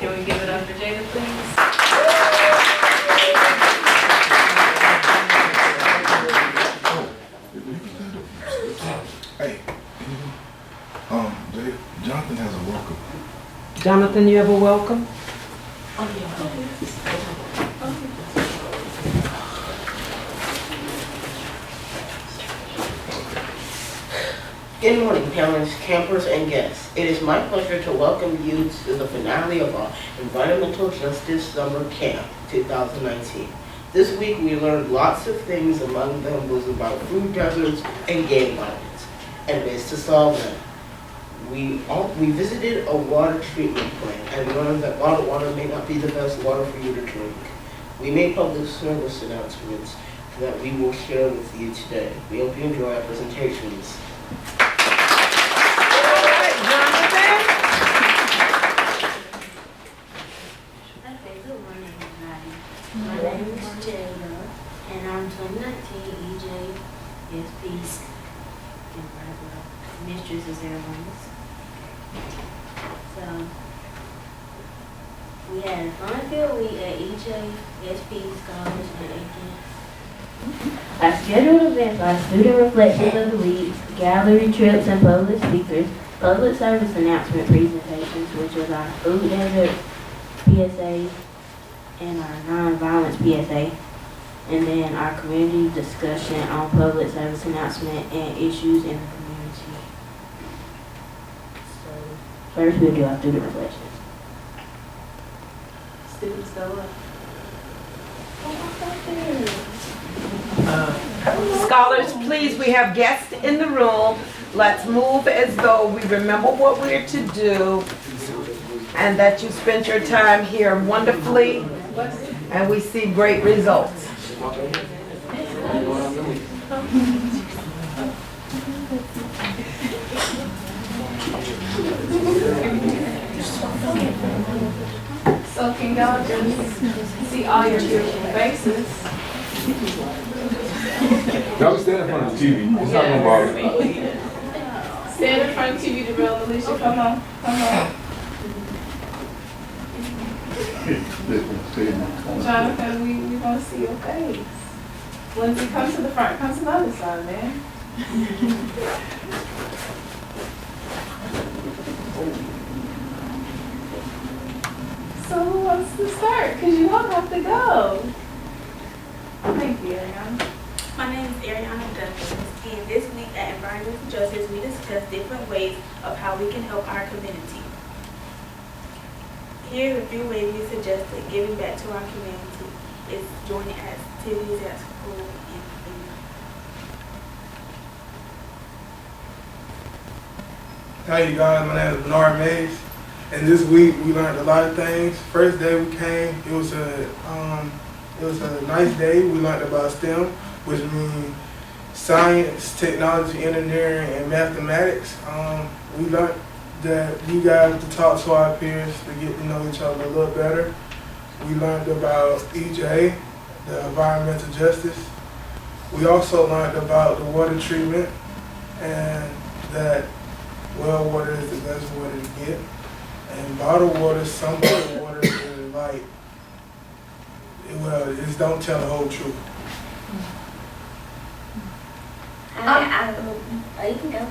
Can we give it up for Jada, please? Hey, Jonathan has a welcome. Jonathan, you have a welcome? Good morning, parents, campers, and guests. It is my pleasure to welcome you to the finale of our Environmental Justice Summer Camp 2019. This week we learned lots of things. Among them was about food deserts and game violence and ways to solve them. We visited a water treatment plant and learned that bottled water may not be the best water for you to drink. We made public service announcements that we will share with you today. We hope you enjoy our presentations. Okay, good morning, everybody. My name is Jada, and I'm 2019 EJSP Mistress of Ceremonies. So, we had a fun-filled week at EJSP Scholars and Aiken. Our scheduled events are student reflections of the week, gallery trips and public speakers, public service announcement presentations, which was our food desert PSA and our non-violence PSA, and then our community discussion on public service announcement and issues in the community. So first we'll do our student reflections. Students go up. Scholars, please, we have guests in the room. Let's move as though we remember what we're to do and that you spent your time here wonderfully and we see great results. So can y'all just see all your beautiful faces? Y'all stand in front of the TV. It's not gonna bother me. Stand in front of TV to real Alicia. Come on. Jonathan, we want to see your face. Lindsay, come to the front. Come to the other side, man. So who wants to start? Because you all have to go. Thank you, Ariana. My name is Ariana Douglas, and this week at Environmental Justice, we discuss different ways of how we can help our community. Here are a few ways we suggested giving back to our community is joining activities at school and food. Hi you guys, my name is Bernard Mays, and this week we learned a lot of things. First day we came, it was a nice day. We learned about STEM, which means science, technology, engineering, and mathematics. We learned that you guys to talk to our peers to get to know each other a little better. We learned about EJ, the environmental justice. We also learned about the water treatment and that well water is the best water to get. And bottled water, some bottled water is like, well, it just don't tell the whole truth. You can go.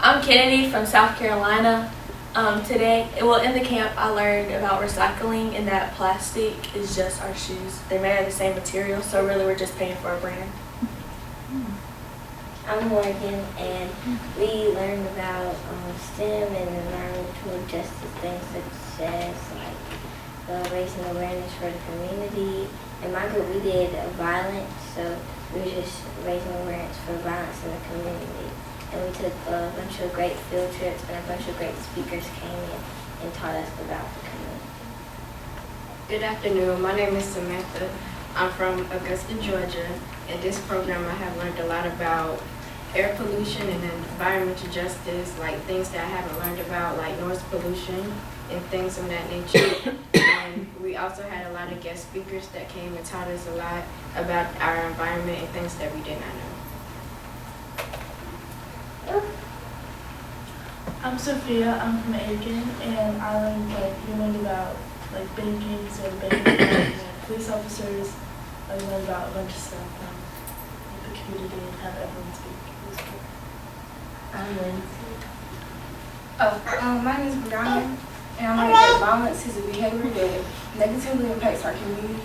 I'm Kennedy from South Carolina. Today, in the camp, I learned about recycling and that plastic is just our shoes. They're made of the same material, so really we're just paying for a brand. I'm Morgan, and we learned about STEM and environmental justice things such as raising awareness for the community. In my group, we did violence, so we were just raising awareness for violence in the community. And we took a bunch of great field trips, and a bunch of great speakers came in and taught us about the community. Good afternoon. My name is Samantha. I'm from Augusta, Georgia. In this program, I have learned a lot about air pollution and environmental justice, like things that I haven't learned about, like noise pollution and things of that nature. And we also had a lot of guest speakers that came and taught us a lot about our environment and things that we did not know. I'm Sophia. I'm from Aiken, and I learned you learned about banking, so banking, police officers. I learned about a bunch of stuff, the community, and have everyone speak. It was cool. I'm Lindsay. My name is Brianna, and I learned that violence is a behavior that negatively impacts our community,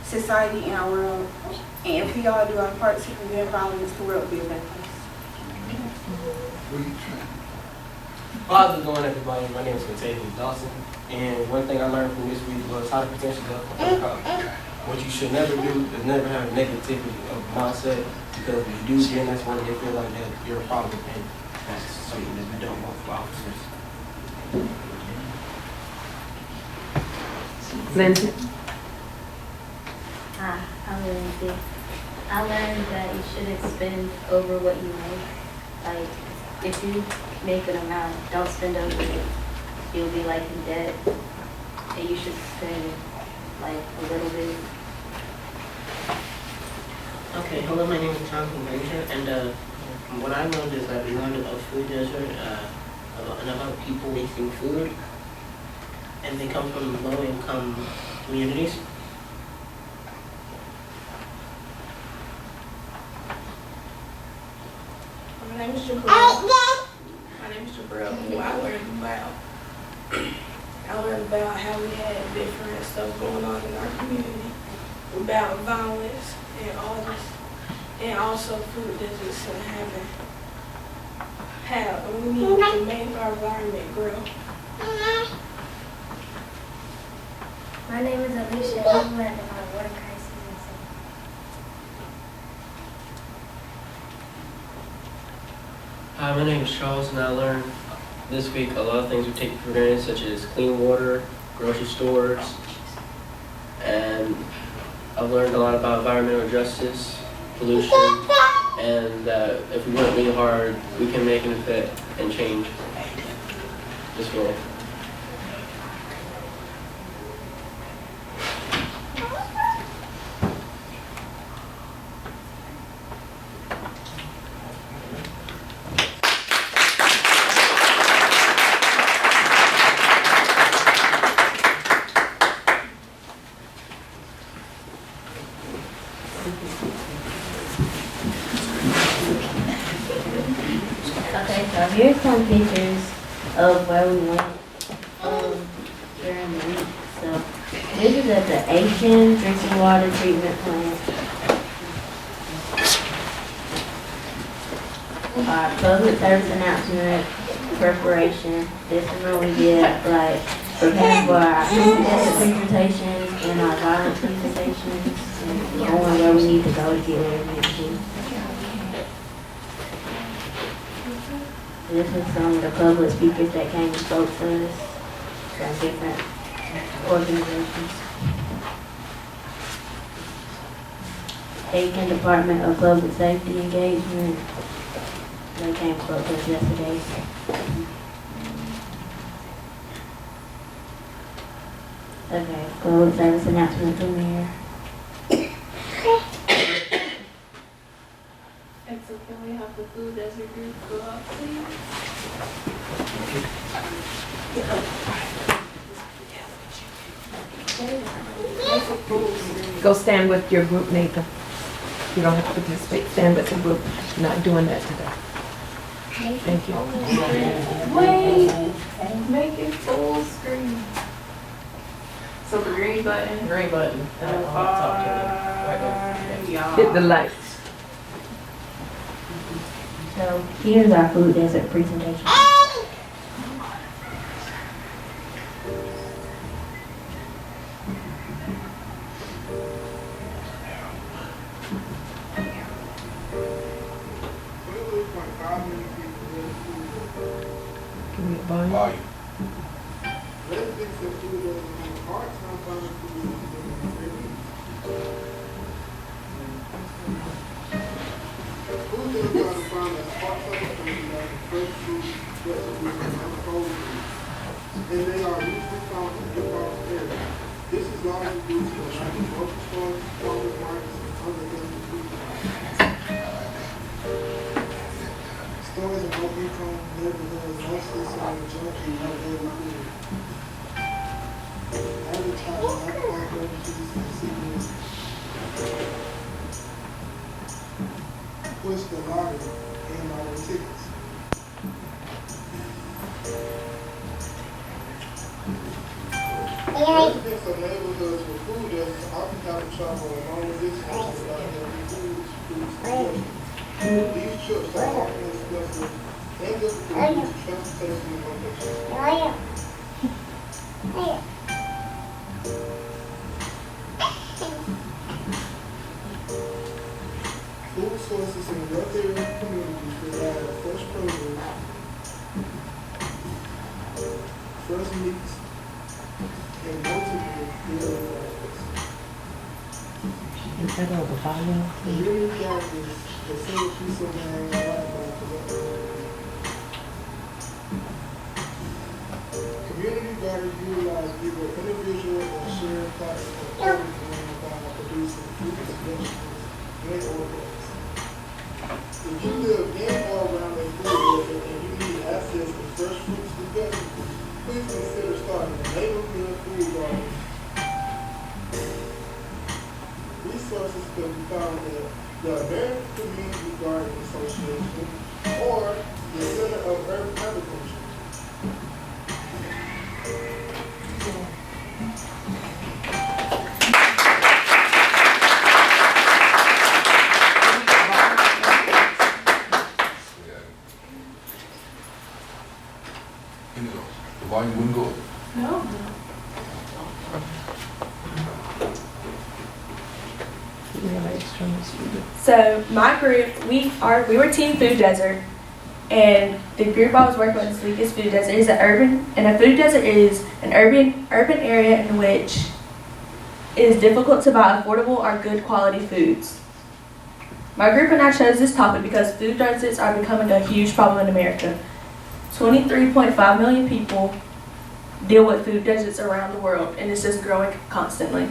society, and our world. And if we all do our part to prevent violence, the world will be a better place. How's it going, everybody? My name is Matthew Dawson, and one thing I learned from this week was how to potentially overcome. What you should never do is never have a negativity of mindset, because if you do, then that's when they feel like that you're a problem, and that's something that we don't want for officers. Lindsay? Hi, I'm Lindsay. I learned that you shouldn't spend over what you make. Like, if you make an amount, don't spend over it. You'll be in debt, and you should spend a little bit. Okay, hello, my name is Jonathan Ranger, and what I learned is that we learned about food desert, and about people wasting food, and they come from low-income communities. My name is Jabril. Who I learned about how we had different stuff going on in our community, about violence and all this, and also food deserts and how we need to make our environment grow. My name is Alicia, and we learned about water crisis and stuff. Hi, my name is Charles, and I learned this week a lot of things we take for granted, such as clean water, grocery stores, and I've learned a lot about environmental justice, pollution, and that if we work really hard, we can make an effect and change this world. Okay, so here's some pictures of where we went during the week. So this is at the Aiken drinking water treatment plant. Our public service announcement preparation. This is where we get preparing for our presentations and our violence presentations and going where we need to go to get where we need to be. This is some of the public speakers that came and spoke to us from different organizations. Aiken Department of Public Safety Engagement. They came and spoke to us yesterday. Okay, public service announcement from here. And so can we have the food desert group go up, please? Go stand with your group, Nathan. You don't have to participate. Stand with the group. You're not doing that today. Thank you. Wait, make it full screen. So the green button. Green button. Y'all. Hit the lights. So here's our food desert presentation. Can we volume? Volume. Residents of food have a hard time finding food Food is trying to find a hot substitute like fresh fruit, vegetables, and cold food. And they are usually found in impulse areas. This is largely due to the lack of grocery stores, farmers markets, and other healthy food supplies. Stores and local income neighborhoods, mostly so the majority of daily food. Advertising alcohol beverages and cigarettes. Push the lottery and lottery tickets. Residents of neighborhoods with food deserts often have to travel a long distance without having food to these trips are often expensive and difficult due to transportation and location. Food sources in rural area communities provide fresh produce, fresh meats, and multiple dairy products. Community gardens facilities surrounding right by community gardens utilize either individual or shared plots of produce by producing fruits, vegetables, and organics. If you live in or around a food area and you need access to fresh fruits and vegetables, please consider starting a neighborhood food garden. Resources can be found at the American Community Garden Association or the Center of Urban Agriculture. The volume wouldn't go up. No. So my group, we were Team Food Desert, and the group I was working with this week is Food Desert. Is an urban, and a food desert is an urban area in which it is difficult to buy affordable or good quality foods. My group and I chose this topic because food deserts are becoming a huge problem in America. 23.5 million people deal with food deserts around the world, and it's just growing constantly.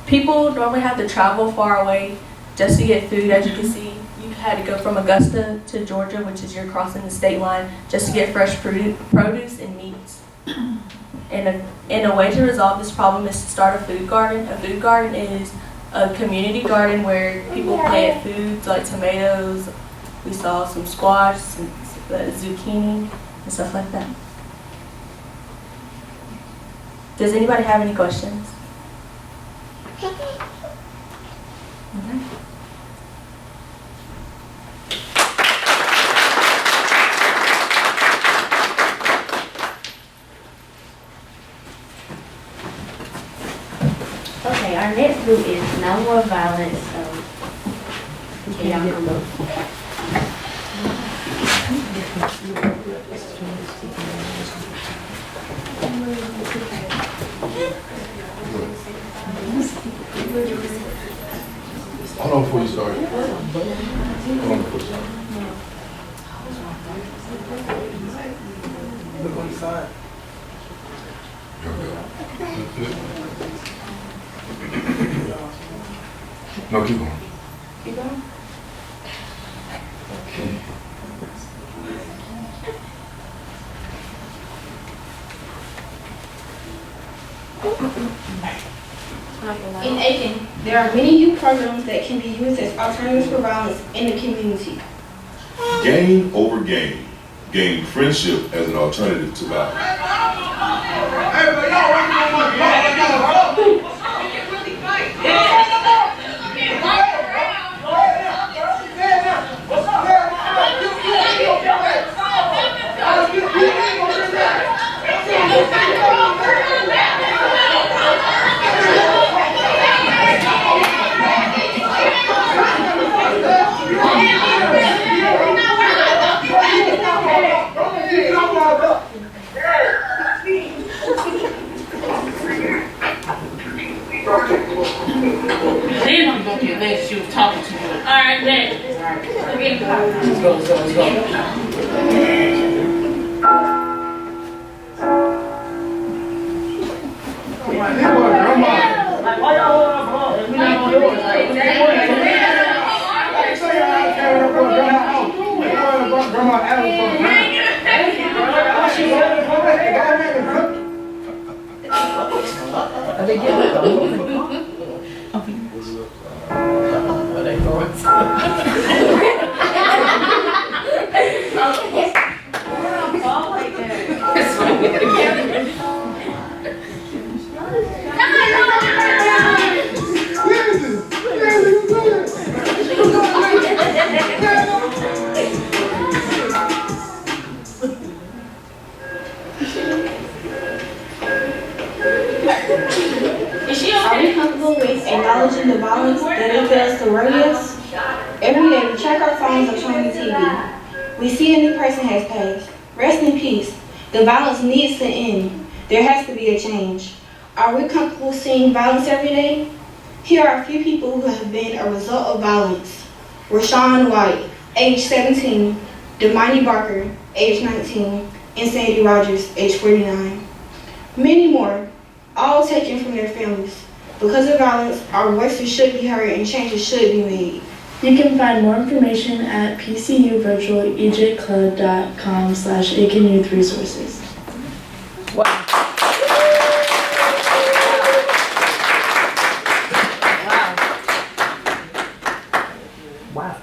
People normally have to travel far away just to get food. As you can see, you had to go from Augusta to Georgia, which is you're crossing the state line, just to get fresh produce and meats. And a way to resolve this problem is to start a food garden. A food garden is a community garden where people plant foods like tomatoes. We saw some squash, some zucchini, and stuff like that. Does anybody have any questions? Okay. Okay, our next group is No More Violence. Can y'all come up? Hold on before you start. Hold on before you start. Look on the side. No, keep going. Keep going. In Aiken, there are many youth programs that can be used as alternatives for violence in the community. Gain over gain. Gain friendship as an alternative to violence. Then I'm gonna get mad she was talking to you. Alright, then. Let's go. Like, why y'all want to blow? We not gonna do it. Like, on, Ellen. Are they getting it? Are they going? Are we comfortable with acknowledging the violence that it does to us? Every day we check our phones or turn on the TV. We see a new person has passed. Rest in peace. The violence needs to end. There has to be a change. Are we comfortable seeing violence every day? Here are a few people who have been a result of violence. Rashawn White, age 17, Damani Barker, age 19, and Sandy Rogers, age 49. Many more, all taken from their families. Because of violence, our voices should be heard and changes should be made. You can find more information at pcuvirtualejclub.com/Aiken Youth Resources. Wow. Wow.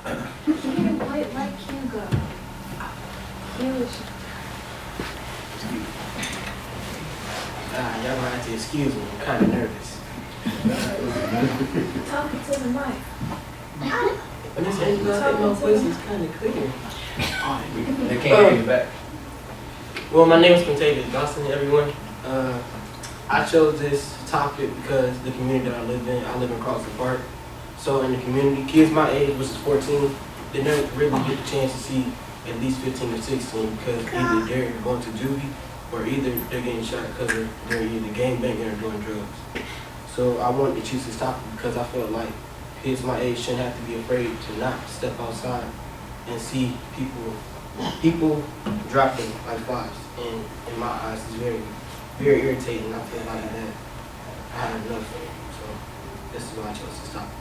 He didn't quite like Hugo. He was. Y'all gonna have to excuse me. I'm kind of nervous. Talking to the mic. But this ain't I think my voice is kind of clear. They can't hear you back. Well, my name is Contagious Dawson, everyone. I chose this topic because the community that I live in Crosby Park. So in the community, kids my age, which is 14, they never really get the chance to see at least 15 or 16 because either they're going to juvie or either they're getting shot because they're either gang banging or doing drugs. So I wanted to choose this topic because I felt like kids my age shouldn't have to be afraid to not step outside and see people dropping like flies. And in my eyes, it's very, very irritating. I feel like that I had enough of it. So this is why I chose this topic.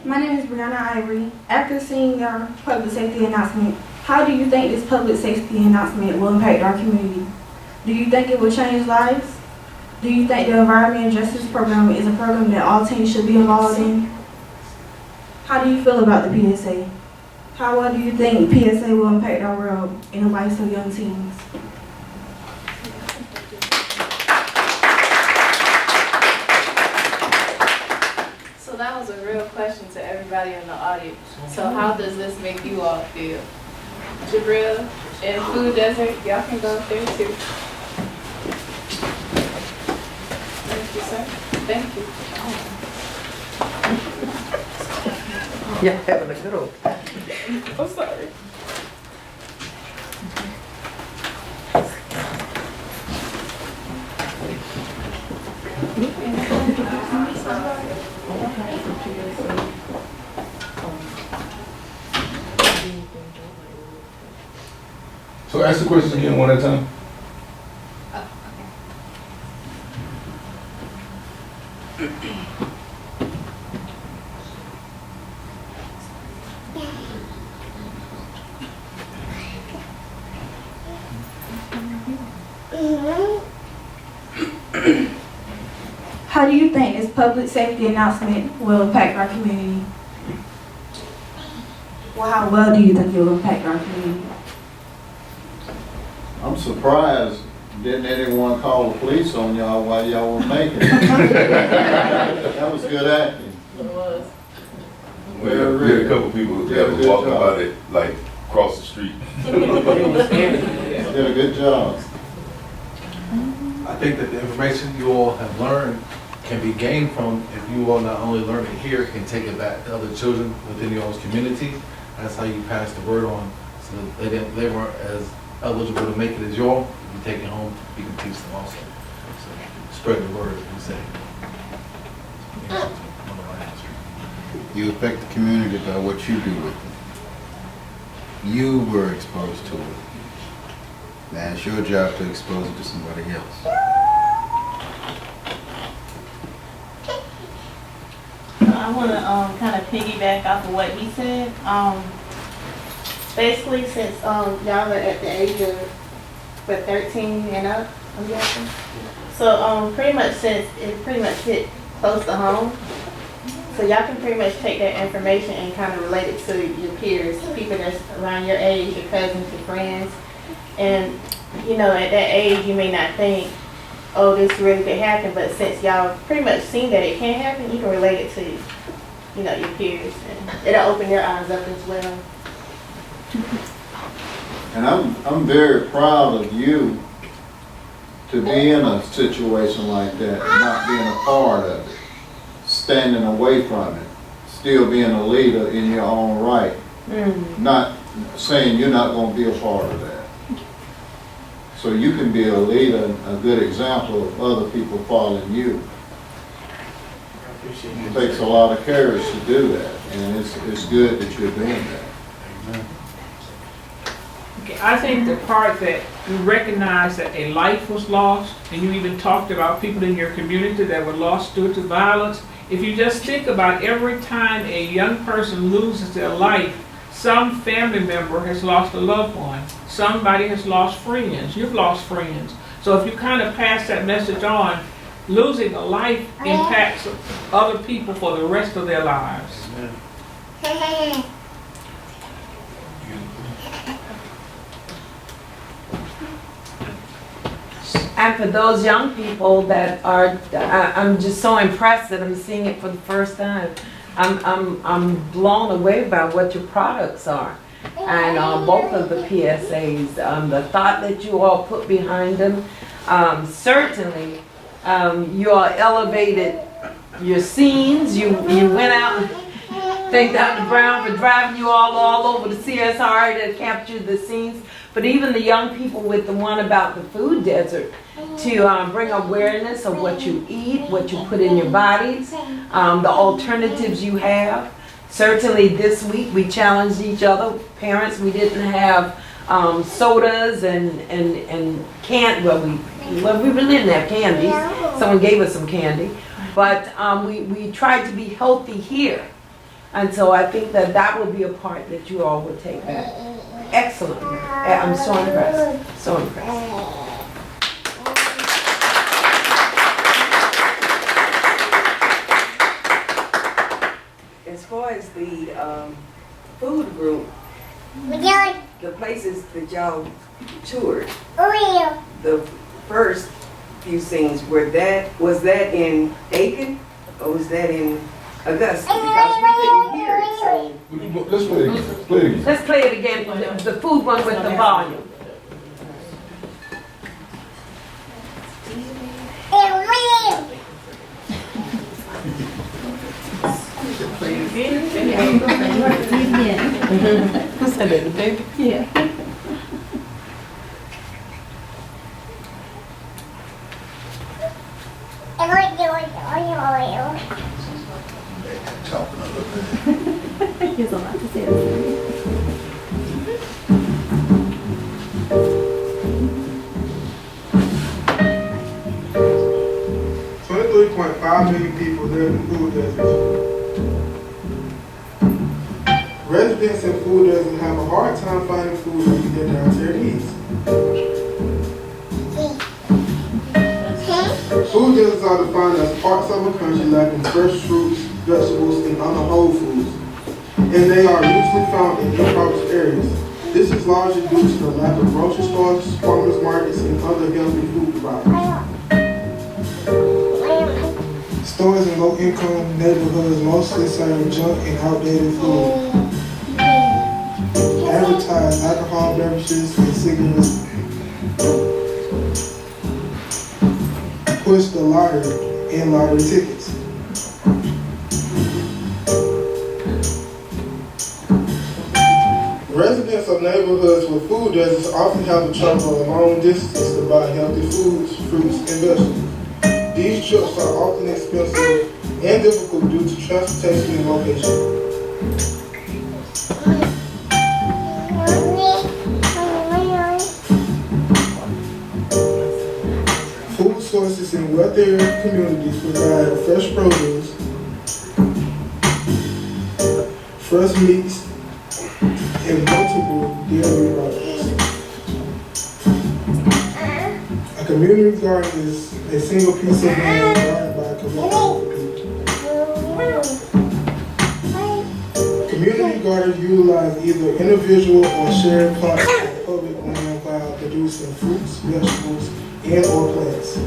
My name is Brianna Ivory. After seeing our public safety announcement, how do you think this public safety announcement will impact our community? Do you think it will change lives? Do you think the Environment and Justice Program is a program that all teens should be involved in? How do you feel about the PSA? How well do you think PSA will impact our world and the lives of young teens? So that was a real question to everybody in the audience. So how does this make you all feel? Jabril and Food Desert, y'all can go up there too. Thank you, sir. Thank you. Yeah, having a good old time. I'm sorry. So ask the questions again one at a time. How do you think this public safety announcement will impact our community? Well, how well do you think it will impact our community? I'm surprised, didn't anyone call the police on y'all while y'all were making it? That was good acting. It was. We had a couple people that was walking by it, like, across the street. Did a good job. I think that the information you all have learned can be gained from if you all not only learn it here, can take it back to other children within your own community. That's how you pass the word on, so they weren't as eligible to make it as you all. If you take it home, you can teach them also. So spread the word, as we say. You affect the community by what you do with it. You were exposed to it. Now it's your job to expose it to somebody else. I want to kind of piggyback off of what he said. Basically, since y'all are at the age of 13 and up, I'm guessing. So pretty much since it pretty much hit close to home, so y'all can pretty much take that information and kind of relate it to your peers, people that's around your age, your cousins, your friends. And you know, at that age, you may not think, oh, this really could happen, but since y'all pretty much seen that it can happen, you can relate it to, you know, your peers, and it'll open your eyes up as well. And I'm very proud of you to be in a situation like that, not being a part of it, standing away from it, still being a leader in your own right, not saying you're not going to be a part of that. So you can be a leader, a good example of other people following you. It takes a lot of courage to do that, and it's good that you're doing that. Okay, I think the part that you recognize that a life was lost, and you even talked about people in your community that were lost due to violence. If you just think about every time a young person loses their life, some family member has lost a loved one. Somebody has lost friends. You've lost friends. So if you kind of pass that message on, losing a life impacts other people for the rest of their lives. And for those young people that are, I'm just so impressed that I'm seeing it for the first time. I'm blown away by what your products are. And both of the PSAs, the thought that you all put behind them, certainly you all elevated your scenes. You went out, thank Dr. Brown for driving you all over the CSR to capture the scenes. But even the young people with the one about the food desert, to bring awareness of what you eat, what you put in your bodies, the alternatives you have. Certainly this week we challenged each other. Parents, we didn't have sodas and well, we really didn't have candy. Someone gave us some candy. But we tried to be healthy here. And so I think that will be a part that you all will take back. Excellent. I'm so impressed. So impressed. As far as the food group, the places that y'all toured, the first few scenes, was that in Aiken or was that in Augusta? Because we couldn't hear it, so. Let's play it again. Let's play it again, the food one with the volume. Who said that, the baby? Yeah. Talking a little bit. He has a lot to say. 23.5 million people live in food deserts. Residents in food deserts have a hard time finding food to meet their dietary needs. Food deserts are defined as parts of a country lacking fresh fruits, vegetables, and other whole foods, and they are usually found in impoverished areas. This is largely due to the lack of grocery stores, farmers markets, and other healthy food providers. Stores in low-income neighborhoods mostly serve junk and outdated food, advertise alcohol beverages and cigarettes, push the lottery and lottery tickets. Residents of neighborhoods with food deserts often have to travel a long distance to buy healthy foods, fruits, and vegetables. These trips are often expensive and difficult due to transportation and location. Food sources in wealthier communities provide fresh produce, fresh meats, and multiple dairy products. A community garden is a single piece of land gardened by a community of people. Community gardens utilize either individual or shared plots of public land while producing fruits, vegetables, and or plants.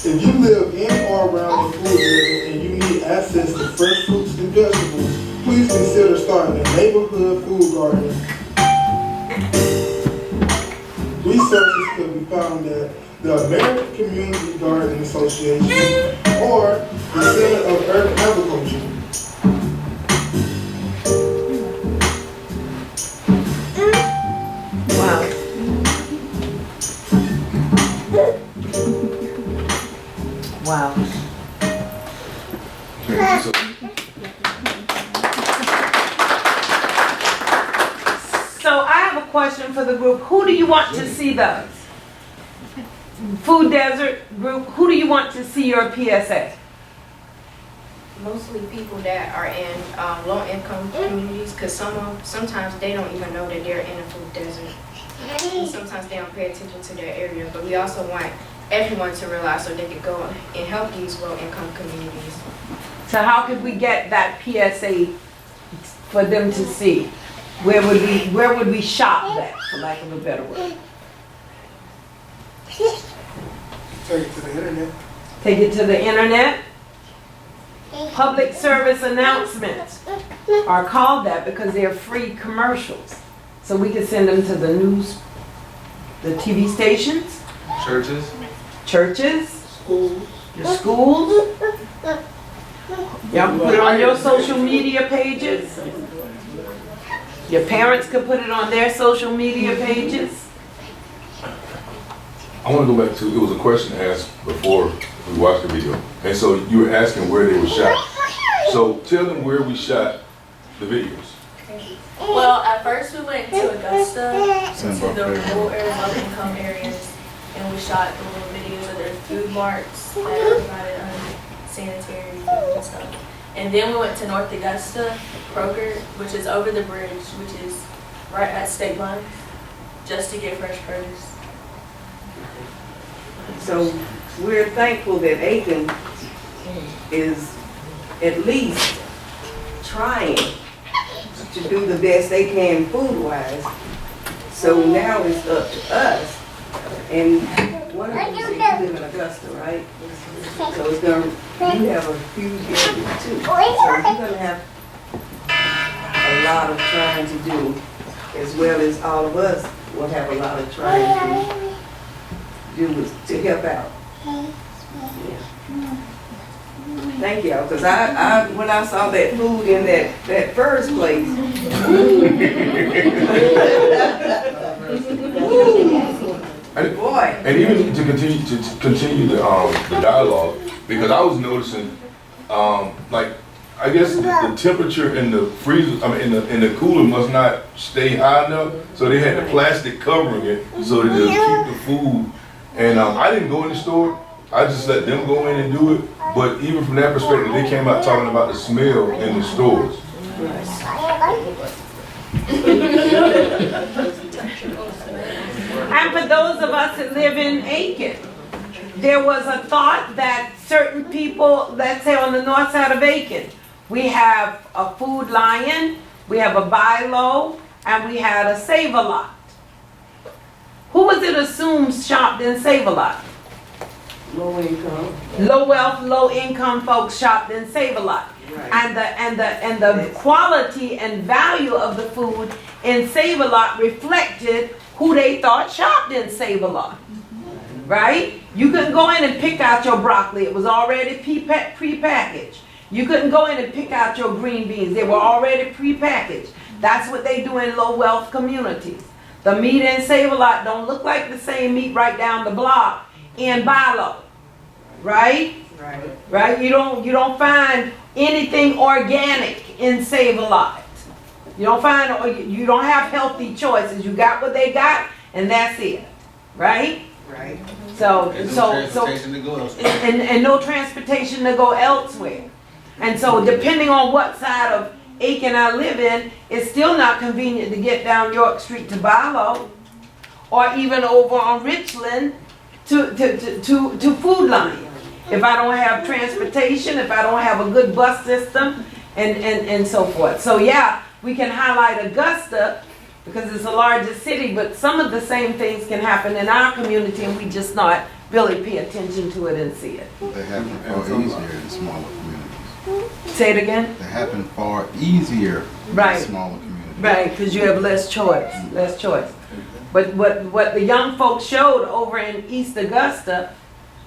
If you live in or around the food desert and you need access to fresh fruits and vegetables, please consider starting a neighborhood food garden. Resources can be found at the American Community Garden Association or the Center of Urban Agriculture. Wow. Wow. So I have a question for the group. Who do you want to see those? Food Desert group, who do you want to see your PSA? Mostly people that are in low-income communities, because sometimes they don't even know that they're in a food desert. And sometimes they don't pay attention to their area, but we also want everyone to realize so they can go and help these low-income communities. So how could we get that PSA for them to see? Where would we shop that, for lack of a better word? Take it to the internet. Take it to the internet? Public service announcements are called that because they're free commercials. So we can send them to the news, the TV stations, churches, your schools. Y'all put it on your social media pages. Your parents could put it on their social media pages. I want to go back to, it was a question asked before we watched the video. And so you were asking where they were shot. So tell them where we shot the videos. Well, at first we went to Augusta, to the rural areas, low-income areas, and we shot the little videos of their food marks that provided sanitary food and stuff. And then we went to North Augusta, Kroger, which is over the bridge, which is right at state line, just to get fresh produce. So we're thankful that Aiken is at least trying to do the best they can food-wise. So now it's up to us. And one of them said you live in Augusta, right? So it's gonna, you have a huge area too. So you're gonna have a lot of trying to do, as well as all of us will have a lot of trying to do to help out. Yeah. Thank y'all, because I when I saw that food in that first place, boy. And even to continue the dialogue, because I was noticing, like, I guess the temperature in the freezer, I mean, in the cooler must not stay high enough, so they had the plastic covering it so that it'll keep the food. And I didn't go in the store. I just let them go in and do it. But even from that perspective, they came out talking about the smell in the stores. And for those of us that live in Aiken, there was a thought that certain people, let's say on the north side of Aiken, we have a Food Lion, we have a Buy Low, and we had a Save-A-Lot. Who was it assumed shopped in Save-A-Lot? Low income. Low wealth, low income folks shopped in Save-A-Lot. Right. And the quality and value of the food in Save-A-Lot reflected who they thought shopped in Save-A-Lot. Right? You couldn't go in and pick out your broccoli. It was already pre-packaged. You couldn't go in and pick out your green beans. They were already pre-packaged. That's what they do in low wealth communities. The meat in Save-A-Lot don't look like the same meat right down the block in Buy Low. Right? Right? You don't find anything organic in Save-A-Lot. You don't have healthy choices. You got what they got, and that's it. Right? Right. And no transportation to go elsewhere. And so depending on what side of Aiken I live in, it's still not convenient to get down York Street to Barlow, or even over on Richland to Food Line. If I don't have transportation, if I don't have a good bus system, and so forth. So yeah, we can highlight Augusta because it's the largest city, but some of the same things can happen in our community and we just not really pay attention to it and see it. They happen far easier in smaller communities. Say it again? They happen far easier Right. in smaller communities. Right, because you have less choice, less choice. But what the young folks showed over in East Augusta,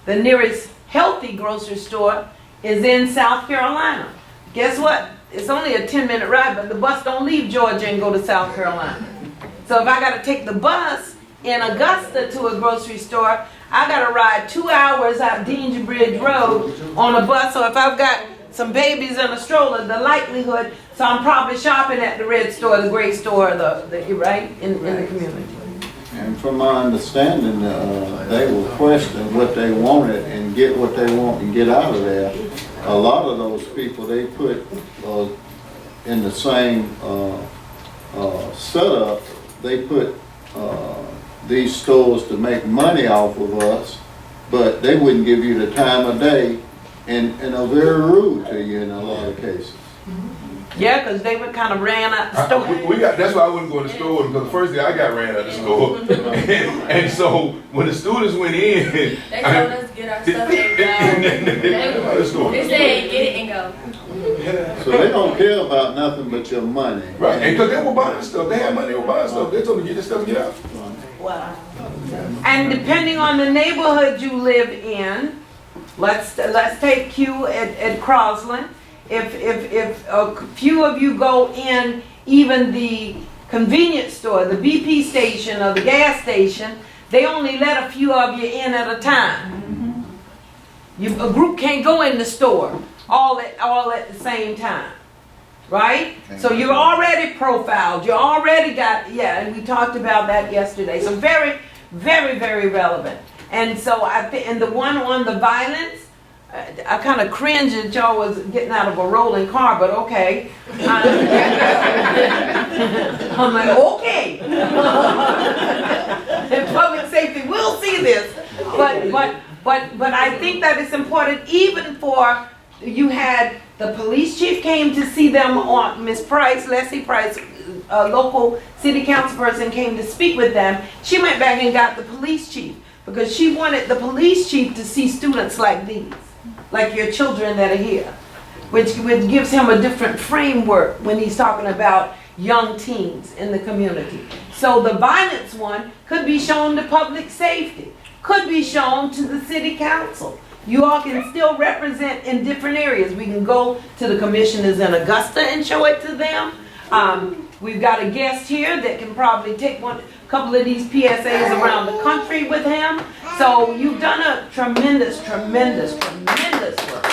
the nearest healthy grocery store is in South Carolina. Guess what? It's only a 10-minute ride, but the bus don't leave Georgia and go to South Carolina. So if I got to take the bus in Augusta to a grocery store, I got to ride 2 hours out Dean's Bridge Road on a bus. So if I've got some babies in a stroller, the likelihood, so I'm probably shopping at the red store, the gray store, right, in the community. And from my understanding, they will question what they wanted and get what they want and get out of there. A lot of those people, they put in the same setup, they put these stores to make money off of us, but they wouldn't give you the time of day and are very rude to you in a lot of cases. Yeah, because they would kind of ran out the store. That's why I wouldn't go to the store, because the first day I got ran out of the store. and so when the students went in, they told us to get our stuff and go. They said get it and go. So they don't care about nothing but your money. Right, and because they were buying stuff, they had money, they were buying stuff. They told me to get this stuff and get out. Wow. And depending on the neighborhood you live in, let's take Q at Crosland. If a few of you go in even the convenience store, the BP station or the gas station, they only let a few of you in at a time. A group can't go in the store all at the same time, right? So you're already profiled, you already got, and we talked about that yesterday. So very, very, very relevant. And so and the one on the violence, I kind of cringe that y'all was getting out of a rolling car, but okay. I'm like, okay. And public safety will see this, but I think that it's important even for, you had the police chief came to see them on Miss Price, Leslie Price, a local city council person came to speak with them. She went back and got the police chief because she wanted the police chief to see students like these, like your children that are here, which gives him a different framework when he's talking about young teens in the community. So the violence one could be shown to public safety, could be shown to the city council. You all can still represent in different areas. We can go to the commissioners in Augusta and show it to them. We've got a guest here that can probably take a couple of these PSAs around the country with him. So you've done a tremendous, tremendous, tremendous work.